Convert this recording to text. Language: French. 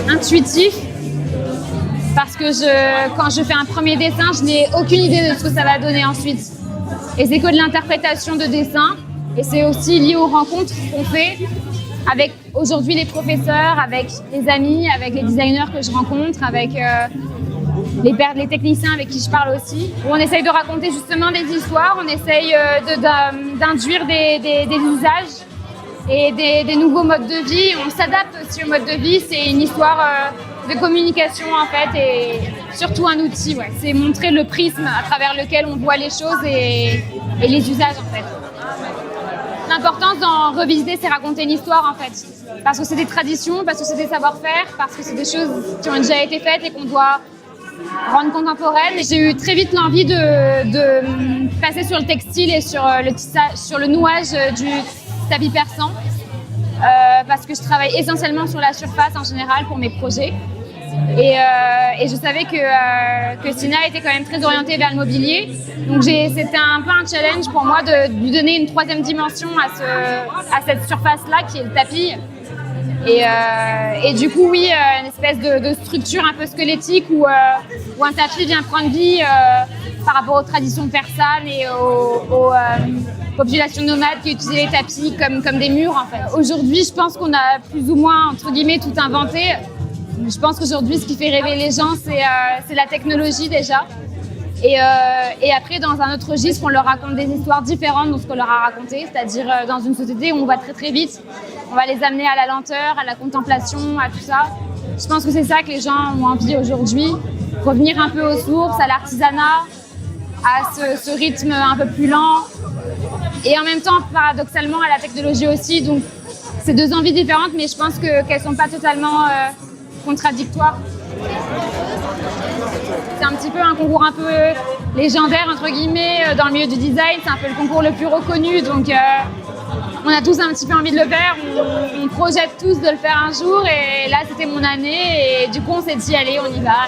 intuitif parce que quand je fais un premier dessin, je n'ai aucune idée de ce que ça va donner ensuite. Et c'est que de l'interprétation de dessin. Et c'est aussi lié aux rencontres qu'on fait avec aujourd'hui les professeurs, avec les amis, avec les designers que je rencontre, avec les techniciens avec qui je parle aussi. Où on essaye de raconter justement des histoires, on essaye d'induire des usages et des nouveaux modes de vie. On s'adapte aussi au mode de vie. C'est une histoire de communication en fait et surtout un outil. Ouais. C'est montrer le prisme à travers lequel on voit les choses et les usages en fait. L'importance d'en revisiter, c'est raconter une histoire en fait. Parce que c'est des traditions, parce que c'est des savoir-faire, parce que c'est des choses qui ont déjà été faites et qu'on doit rendre contemporaines. J'ai eu très vite l'envie de passer sur le textile et sur le nouage du tapis persan. Parce que je travaille essentiellement sur la surface en général pour mes projets. Et je savais que Sina était quand même très orientée vers le mobilier. Donc c'était un peu un challenge pour moi de lui donner une troisième dimension à cette surface-là qui est le tapis. Et du coup, oui, une espèce de structure un peu squelettique où un tapis vient prendre vie par rapport aux traditions persanes et aux populations nomades qui utilisaient les tapis comme des murs en fait. Aujourd'hui, je pense qu'on a plus ou moins, entre guillemets, tout inventé. Je pense qu'aujourd'hui, ce qui fait rêver les gens, c'est la technologie déjà. Et après, dans un autre registre, on leur raconte des histoires différentes de ce qu'on leur a raconté, c'est-à-dire dans une société où on va très très vite, on va les amener à la lenteur, à la contemplation, à tout ça. Je pense que c'est ça que les gens ont envie aujourd'hui, revenir un peu aux sources, à l'artisanat, à ce rythme un peu plus lent, et en même temps, paradoxalement, à la technologie aussi. Donc, c'est deux envies différentes, mais je pense qu'elles ne sont pas totalement contradictoires. C'est un petit peu un concours un peu légendaire, entre guillemets, dans le milieu du design. C'est un peu le concours le plus reconnu, donc on a tous un petit peu envie de le faire. On projette tous de le faire un jour, et là, c'était mon année, et du coup, on s'est dit, allez, on y va.